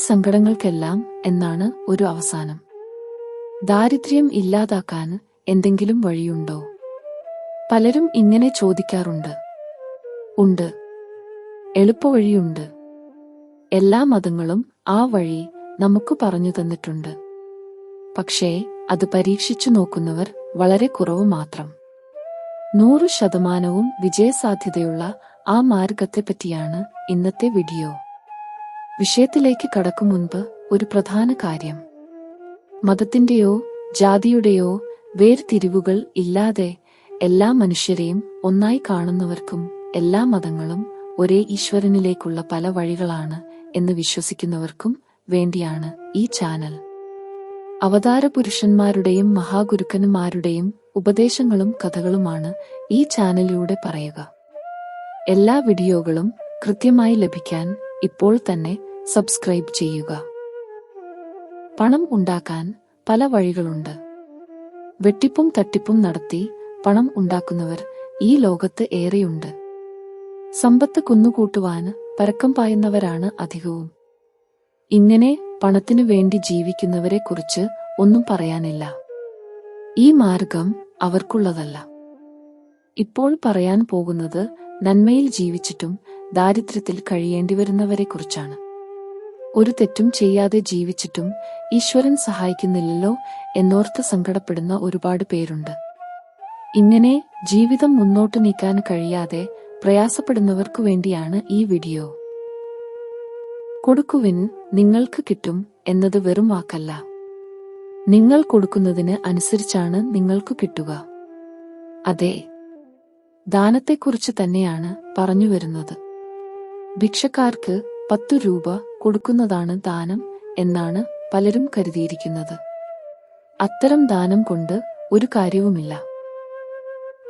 സങ്കടങ്ങൾക്കെല്ലാം എന്നാണ് ഒരു അവസാനം. ദാരിദ്ര്യം ഇല്ലാതാക്കാൻ എന്തെങ്കിലും വഴിയുണ്ടോ? പലരും ഇങ്ങനെ ചോദിക്കാറുണ്ട്. ഉണ്ട്. എളുപ്പവഴിയുണ്ട്. എല്ലാ മതങ്ങളും ആ വഴി നമുക്ക് പറഞ്ഞു തന്നിട്ടുണ്ട്. പക്ഷേ അത് പരീക്ഷിച്ചു നോക്കുന്നവർ വളരെ കുറവ് മാത്രം. 100% വിജയസാധ്യതയുള്ള ആ മാർഗത്തെപ്പറ്റിയാണ് ഇന്നത്തെ വീഡിയോ. വിഷയത്തിലേക്ക് കടക്കും മുൻപ് ഒരു പ്രധാന കാര്യം. മതത്തിന്റെയോ ജാതിയുടെയോ വേർതിരിവുകൾ ഇല്ലാതെ എല്ലാ മനുഷ്യരെയും ഒന്നായി കാണുന്നവർക്കും എല്ലാ മതങ്ങളും ഒരേ ഈശ്വരനിലേക്കുള്ള പല വഴികളാണ് എന്ന് വിശ്വസിക്കുന്നവർക്കും വേണ്ടിയാണ് ഈ ചാനൽ. അവതാരപുരുഷന്മാരുടെയും മഹാഗുരുക്കന്മാരുടെയും ഉപദേശങ്ങളും കഥകളുമാണ് ഈ ചാനലിലൂടെ പറയുക. എല്ലാ വീഡിയോകളും കൃത്യമായി ലഭിക്കാൻ ഇപ്പോൾ തന്നെ സബ്സ്ക്രൈബ് ചെയ്യുക. പണം ഉണ്ടാക്കാൻ പല വഴികളുണ്ട്. വെട്ടിപ്പും തട്ടിപ്പും നടത്തി പണം ഉണ്ടാക്കുന്നവർ ഈ ലോകത്ത് ഏറെയുണ്ട്. സമ്പത്ത് കുന്നുകൂട്ടുവാൻ പരക്കം പായുന്നവരാണ് അധികവും. ഇങ്ങനെ പണത്തിനു വേണ്ടി ജീവിക്കുന്നവരെ കുറിച്ച് ഒന്നും പറയാനില്ല. ഈ മാർഗം അവർക്കുള്ളതല്ല. ഇപ്പോൾ പറയാൻ പോകുന്നത് നന്മയിൽ ജീവിച്ചിട്ടും ദാരിദ്ര്യത്തിൽ കഴിയേണ്ടിവരുന്നവരെക്കുറിച്ചാണ്. ഒരു തെറ്റും ചെയ്യാതെ ജീവിച്ചിട്ടും ഈശ്വരൻ സഹായിക്കുന്നില്ലല്ലോ എന്നോർത്ത് സങ്കടപ്പെടുന്ന ഒരുപാട് പേരുണ്ട്. ഇങ്ങനെ ജീവിതം മുന്നോട്ട് നീക്കാൻ കഴിയാതെ പ്രയാസപ്പെടുന്നവർക്കു വേണ്ടിയാണ് ഈ വീഡിയോ. കൊടുക്കുവിൻ, നിങ്ങൾക്ക് കിട്ടും എന്നത് വെറും വാക്കല്ല. നിങ്ങൾ കൊടുക്കുന്നതിന് അനുസരിച്ചാണ് നിങ്ങൾക്ക് കിട്ടുക. അതെ, ദാനത്തെക്കുറിച്ച് തന്നെയാണ് പറഞ്ഞു വരുന്നത്. ഭിക്ഷക്കാർക്ക് 10 രൂപ കൊടുക്കുന്നതാണ് ദാനം എന്നാണ് പലരും കരുതിയിരിക്കുന്നത്. അത്തരം ദാനം കൊണ്ട് ഒരു കാര്യവുമില്ല.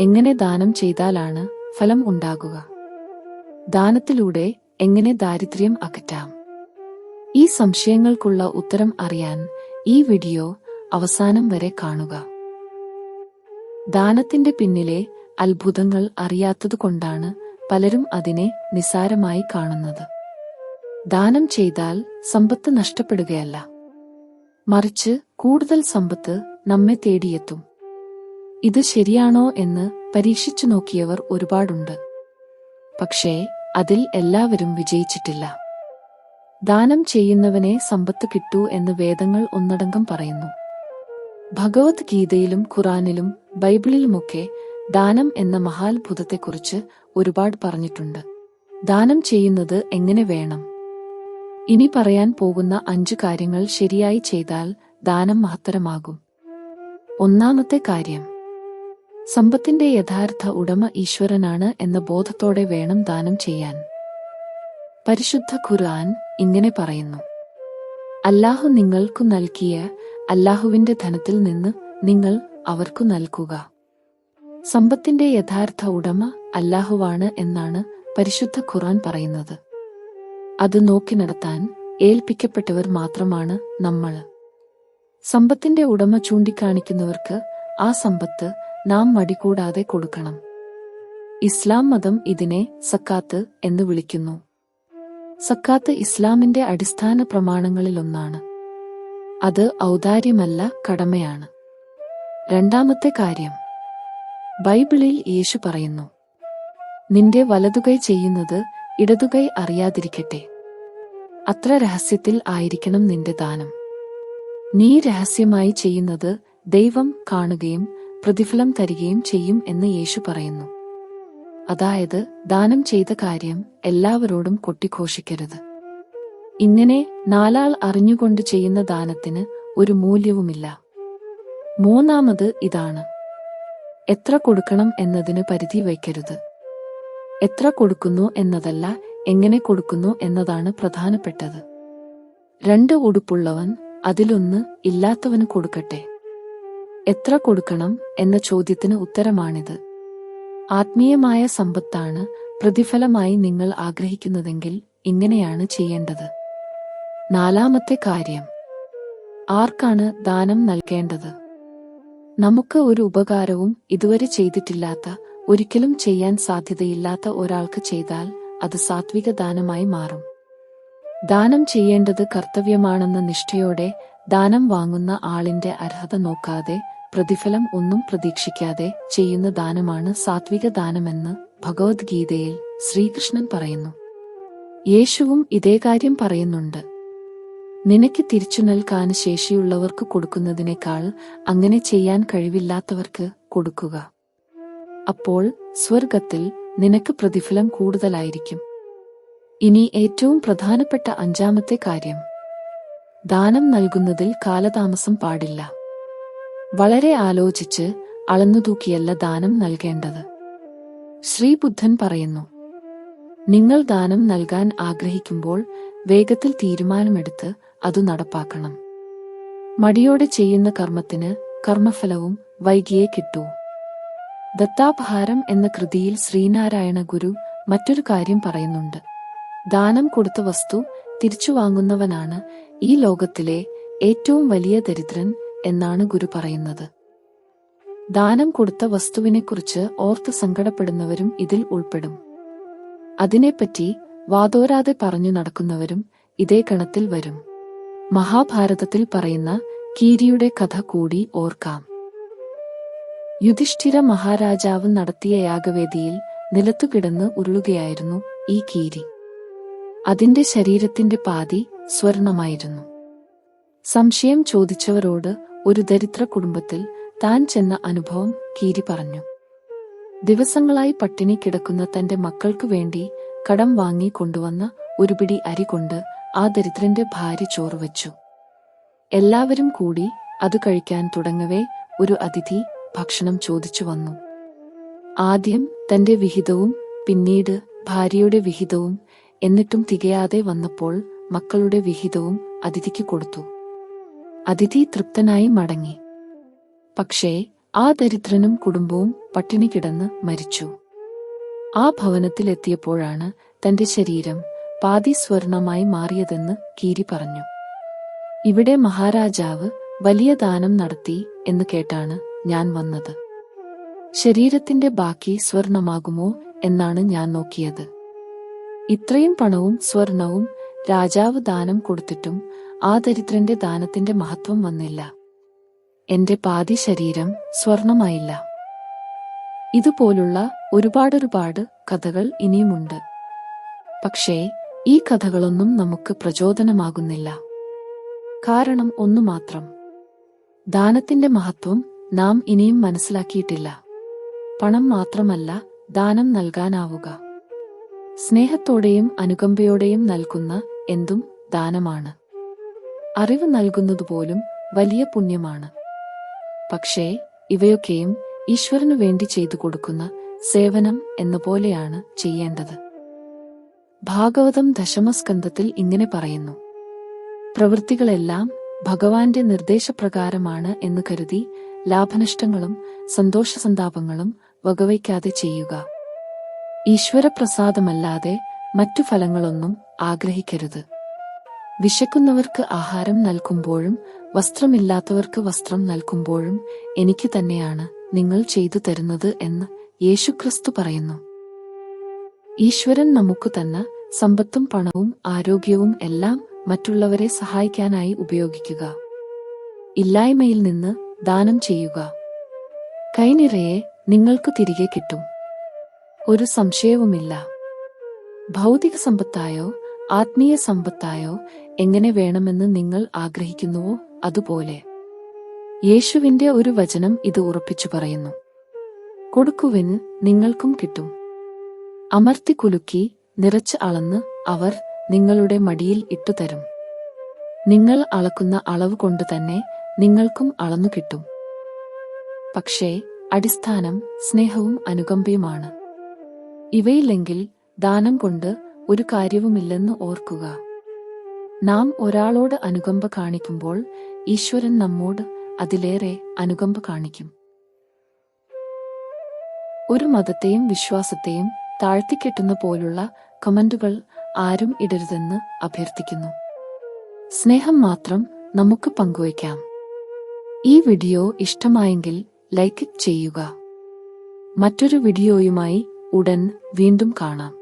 എങ്ങനെ ദാനം ചെയ്താലാണ് ഫലം ഉണ്ടാകുക? ദാനത്തിലൂടെ എങ്ങനെ ദാരിദ്ര്യം അകറ്റാം? ഈ സംശയങ്ങൾക്കുള്ള ഉത്തരം അറിയാൻ ഈ വീഡിയോ അവസാനം വരെ കാണുക. ദാനത്തിന്റെ പിന്നിലെ അത്ഭുതങ്ങൾ അറിയാത്തതുകൊണ്ടാണ് പലരും അതിനെ നിസ്സാരമായി കാണുന്നത്. ദാനം ചെയ്താൽ സമ്പത്ത് നഷ്ടപ്പെടുകയല്ല, മറിച്ച് കൂടുതൽ സമ്പത്ത് നമ്മെ തേടിയെത്തും. ഇത് ശരിയാണോ എന്ന് പരീക്ഷിച്ചു നോക്കിയവർ ഒരുപാടുണ്ട്. പക്ഷേ അതിൽ എല്ലാവരും വിജയിച്ചിട്ടില്ല. ദാനം ചെയ്യുന്നവനെ സമ്പത്ത് കിട്ടൂ എന്ന് വേദങ്ങൾ ഒന്നടങ്കം പറയുന്നു. ഭഗവത്ഗീതയിലും ഖുറാനിലും ബൈബിളിലുമൊക്കെ ദാനം എന്ന മഹാത്ഭുതത്തെക്കുറിച്ച് ഒരുപാട് പറഞ്ഞിട്ടുണ്ട്. ദാനം ചെയ്യുന്നത് എങ്ങനെ വേണം? ഇനി പറയാൻ പോകുന്ന 5 കാര്യങ്ങൾ ശരിയായി ചെയ്താൽ ദാനം മഹത്തരമാകും. ഒന്നാമത്തെ കാര്യം, സമ്പത്തിന്റെ യഥാർത്ഥ ഉടമ ഈശ്വരനാണ് എന്ന ബോധത്തോടെ വേണം ദാനം ചെയ്യാൻ. പരിശുദ്ധ ഖുർആൻ ഇങ്ങനെ പറയുന്നു: അല്ലാഹു നിങ്ങൾക്കു നൽകിയ അല്ലാഹുവിന്റെ ധനത്തിൽ നിന്ന് നിങ്ങൾ അവർക്കു നൽകുക. സമ്പത്തിന്റെ യഥാർത്ഥ ഉടമ അല്ലാഹുവാണ് എന്നാണ് പരിശുദ്ധ ഖുർആൻ പറയുന്നത്. അത് നോക്കി നടത്താൻ ഏൽപ്പിക്കപ്പെട്ടവർ മാത്രമാണ് നമ്മൾ. സമ്പത്തിന്റെ ഉടമ ചൂണ്ടിക്കാണിക്കുന്നവർക്ക് ആ സമ്പത്ത് നാം മടികൂടാതെ കൊടുക്കണം. ഇസ്ലാം മതം ഇതിനെ സക്കാത്ത് എന്ന് വിളിക്കുന്നു. സക്കാത്ത് ഇസ്ലാമിന്റെ അടിസ്ഥാന പ്രമാണങ്ങളിലൊന്നാണ്. അത് ഔദാര്യമല്ല, കടമയാണ്. രണ്ടാമത്തെ കാര്യം, ബൈബിളിൽ യേശു പറയുന്നു: നിന്റെ വലതുകൈ ചെയ്യുന്നത് ഇടതുകൈ അറിയാതിരിക്കട്ടെ. അത്ര രഹസ്യത്തിൽ ആയിരിക്കണം നിന്റെ ദാനം. നീ രഹസ്യമായി ചെയ്യുന്നത് ദൈവം കാണുകയും പ്രതിഫലം തരികയും ചെയ്യും എന്ന് യേശു പറയുന്നു. അതായത് ദാനം ചെയ്ത കാര്യം എല്ലാവരോടും കൊട്ടിഘോഷിക്കരുത്. ഇങ്ങനെ 4 ആൾ അറിഞ്ഞുകൊണ്ട് ചെയ്യുന്ന ദാനത്തിന് ഒരു മൂല്യവുമില്ല. മൂന്നാമത് ഇതാണ്: എത്ര കൊടുക്കണം എന്നതിന് പരിധി വയ്ക്കരുത്. എത്ര കൊടുക്കുന്നു എന്നതല്ല, എങ്ങനെ കൊടുക്കുന്നു എന്നതാണ് പ്രധാനപ്പെട്ടത്. 2 ഉടുപ്പുള്ളവൻ അതിലൊന്ന് ഇല്ലാത്തവന് കൊടുക്കട്ടെ. എത്ര കൊടുക്കണം എന്ന ചോദ്യത്തിന് ഉത്തരമാണിത്. ആത്മീയമായ സമ്പത്താണ് പ്രതിഫലമായി നിങ്ങൾ ആഗ്രഹിക്കുന്നതെങ്കിൽ ഇങ്ങനെയാണ് ചെയ്യേണ്ടത്. നാലാമത്തെ കാര്യം, ആർക്കാണ് ദാനം നൽകേണ്ടത്? നമുക്ക് ഒരു ഉപകാരവും ഇതുവരെ ചെയ്തിട്ടില്ലാത്ത, ഒരിക്കലും ചെയ്യാൻ സാധ്യതയില്ലാത്ത ഒരാൾക്ക് ചെയ്താൽ അത് സാത്വിക ദാനമായി മാറും. ദാനം ചെയ്യേണ്ടത് കർത്തവ്യമാണെന്ന നിഷ്ഠയോടെ ദാനം വാങ്ങുന്ന ആളിന്റെ അർഹത നോക്കാതെ പ്രതിഫലം ഒന്നും പ്രതീക്ഷിക്കാതെ ചെയ്യുന്ന ദാനമാണ് സാത്വിക ദാനമെന്ന് ഭഗവത്ഗീതയിൽ ശ്രീകൃഷ്ണൻ പറയുന്നു. യേശുവും ഇതേ കാര്യം പറയുന്നുണ്ട്. നിനക്ക് തിരിച്ചു നൽകാൻ ശേഷിയുള്ളവർക്ക് കൊടുക്കുന്നതിനേക്കാൾ അങ്ങനെ ചെയ്യാൻ കഴിവില്ലാത്തവർക്ക് കൊടുക്കുക. അപ്പോൾ സ്വർഗത്തിൽ നിനക്ക് പ്രതിഫലം കൂടുതലായിരിക്കും. ഇനി ഏറ്റവും പ്രധാനപ്പെട്ട അഞ്ചാമത്തെ കാര്യം, ദാനം നൽകുന്നതിൽ കാലതാമസം പാടില്ല. വളരെ ആലോചിച്ച് അളന്നുതൂക്കിയല്ല ദാനം നൽകേണ്ടത്. ശ്രീബുദ്ധൻ പറയുന്നു, നിങ്ങൾ ദാനം നൽകാൻ ആഗ്രഹിക്കുമ്പോൾ വേഗത്തിൽ തീരുമാനമെടുത്ത് അത് നടപ്പാക്കണം. മടിയോടെ ചെയ്യുന്ന കർമ്മത്തിന് കർമ്മഫലവും വൈകിയേ കിട്ടൂ. ദത്താപഹാരം എന്ന കൃതിയിൽ ശ്രീനാരായണ ഗുരു മറ്റൊരു കാര്യം പറയുന്നുണ്ട്. ദാനം കൊടുത്ത വസ്തു തിരിച്ചു വാങ്ങുന്നവനാണ് ഈ ലോകത്തിലെ ഏറ്റവും വലിയ ദരിദ്രൻ എന്നാണ് ഗുരു പറയുന്നത്. ദാനം കൊടുത്ത വസ്തുവിനെക്കുറിച്ച് ഓർത്ത് സങ്കടപ്പെടുന്നവരും ഇതിൽ ഉൾപ്പെടും. അതിനെപ്പറ്റി വാതോരാതെ പറഞ്ഞു നടക്കുന്നവരും ഇതേ ഗണത്തിൽ വരും. മഹാഭാരതത്തിൽ പറയുന്ന കീരിയുടെ കഥ കൂടി ഓർക്കാം. യുധിഷ്ഠിര മഹാരാജാവ് നടത്തിയ യാഗവേദിയിൽ നിലത്തുകിടന്ന് ഉരുളുകയായിരുന്നു ഈ കീരി. അതിന്റെ ശരീരത്തിന്റെ പാതി സ്വർണമായിരുന്നു. സംശയം ചോദിച്ചവരോട് ഒരു ദരിദ്ര കുടുംബത്തിൽ താൻ ചെന്ന അനുഭവം കീരി പറഞ്ഞു. ദിവസങ്ങളായി പട്ടിണി കിടക്കുന്ന തന്റെ മക്കൾക്കു വേണ്ടി കടം വാങ്ങി കൊണ്ടുവന്ന ഒരു പിടി അരി കൊണ്ട് ആ ദരിദ്രന്റെ ഭാര്യ ചോറ് വച്ചു. എല്ലാവരും കൂടി അത് കഴിക്കാൻ തുടങ്ങവേ ഒരു അതിഥി ഭക്ഷണം ചോദിച്ചു വന്നു. ആദ്യം തന്റെ വിഹിതവും പിന്നീട് ഭാര്യയുടെ വിഹിതവും, എന്നിട്ടും തികയാതെ വന്നപ്പോൾ മക്കളുടെ വിഹിതവും അതിഥിക്ക് കൊടുത്തു. അതിഥി തൃപ്തനായി മടങ്ങി. പക്ഷേ ആ ദരിദ്രനും കുടുംബവും പട്ടിണി കിടന്ന് മരിച്ചു. ആ ഭവനത്തിലെത്തിയപ്പോഴാണ് തന്റെ ശരീരം പാതി സ്വർണമായി മാറിയതെന്ന് കീരി പറഞ്ഞു. ഇവിടെ മഹാരാജാവ് വലിയ ദാനം നടത്തി എന്ന് കേട്ടാണ് ഞാൻ വന്നത്. ശരീരത്തിന്റെ ബാക്കി സ്വർണമാകുമോ എന്നാണ് ഞാൻ നോക്കിയത്. ഇത്രയും പണവും സ്വർണവും രാജാവ് ദാനം കൊടുത്തിട്ടും ആ ദരിദ്രന്റെ ദാനത്തിന്റെ മഹത്വം വന്നില്ല. എന്റെ പാതി ശരീരം സ്വർണമായില്ല. ഇതുപോലുള്ള ഒരുപാട് കഥകൾ ഇനിയുമുണ്ട്. പക്ഷേ ഈ കഥകളൊന്നും നമുക്ക് പ്രചോദനമാകുന്നില്ല. കാരണം ഒന്നു മാത്രം, ദാനത്തിന്റെ മഹത്വം നാം ഇനിയും മനസ്സിലാക്കിയിട്ടില്ല. പണം മാത്രമല്ല ദാനം നൽകാനാവുക. സ്നേഹത്തോടെയും അനുകമ്പയോടെയും നൽകുന്ന എന്തും ദാനമാണ്. അറിവ് നൽകുന്നതുപോലും വലിയ പുണ്യമാണ്. പക്ഷേ ഇവയൊക്കെയും ഈശ്വരനു വേണ്ടി ചെയ്തു കൊടുക്കുന്ന സേവനം എന്ന പോലെയാണ് ചെയ്യേണ്ടത്. ഭാഗവതം ദശമസ്കന്ധത്തിൽ ഇങ്ങനെ പറയുന്നു: പ്രവൃത്തികളെല്ലാം ഭഗവാന്റെ നിർദ്ദേശപ്രകാരമാണ് എന്ന് കരുതി ലാഭനഷ്ടങ്ങളും സന്തോഷസന്താപങ്ങളും വകവയ്ക്കാതെ ചെയ്യുക. ഈശ്വരപ്രസാദമല്ലാതെ മറ്റു ഫലങ്ങളൊന്നും ആഗ്രഹിക്കരുത്. വിശക്കുന്നവർക്ക് ആഹാരം നൽകുമ്പോഴും വസ്ത്രമില്ലാത്തവർക്ക് വസ്ത്രം നൽകുമ്പോഴും എനിക്ക് തന്നെയാണ് നിങ്ങൾ ചെയ്തു തരുന്നത് എന്ന് യേശുക്രിസ്തു പറയുന്നു. ഈശ്വരൻ നമുക്ക് തന്ന സമ്പത്തും പണവും ആരോഗ്യവും എല്ലാം മറ്റുള്ളവരെ സഹായിക്കാനായി ഉപയോഗിക്കുക. ഇല്ലായ്മയിൽ നിന്ന് ദാനം ചെയ്യുക. കൈനിറയെ നിങ്ങൾക്ക് തിരികെ കിട്ടും. ഒരു സംശയവുമില്ല. ഭൗതിക സമ്പത്തായോ ആത്മീയ സമ്പത്തായോ എങ്ങനെ വേണമെന്ന് നിങ്ങൾ ആഗ്രഹിക്കുന്നുവോ അതുപോലെ. യേശുവിന്റെ ഒരു വചനം ഇത് ഉറപ്പിച്ചു പറയുന്നു: കൊടുക്കുവിന് നിങ്ങൾക്കും കിട്ടും. അമർത്തി കുലുക്കി നിറച്ച് അളന്ന് അവർ നിങ്ങളുടെ മടിയിൽ ഇട്ടുതരും. നിങ്ങൾ അളക്കുന്ന അളവ് കൊണ്ട് തന്നെ നിങ്ങൾക്കും അളന്നു കിട്ടും. പക്ഷേ അടിസ്ഥാനം സ്നേഹവും അനുകമ്പയുമാണ്. ഇവയില്ലെങ്കിൽ ദാനം കൊണ്ട് ഒരു കാര്യവുമില്ലെന്ന് ഓർക്കുക. നാം ഒരാളോട് അനുകമ്പ കാണിക്കുമ്പോൾ ഈശ്വരൻ നമ്മോട് അതിലേറെ അനുകമ്പ കാണിക്കും. ഒരു മതത്തെയും വിശ്വാസത്തെയും താഴ്ത്തിക്കെട്ടുന്ന പോലുള്ള കമന്റുകൾ ആരും ഇടരുതെന്ന് അഭ്യർത്ഥിക്കുന്നു. സ്നേഹം മാത്രം നമുക്ക് പങ്കുവയ്ക്കാം. ഈ വീഡിയോ ഇഷ്ടമായെങ്കിൽ ലൈക്ക് ചെയ്യുക. മറ്റൊരു വീഡിയോയുമായി ഉടൻ വീണ്ടും കാണാം.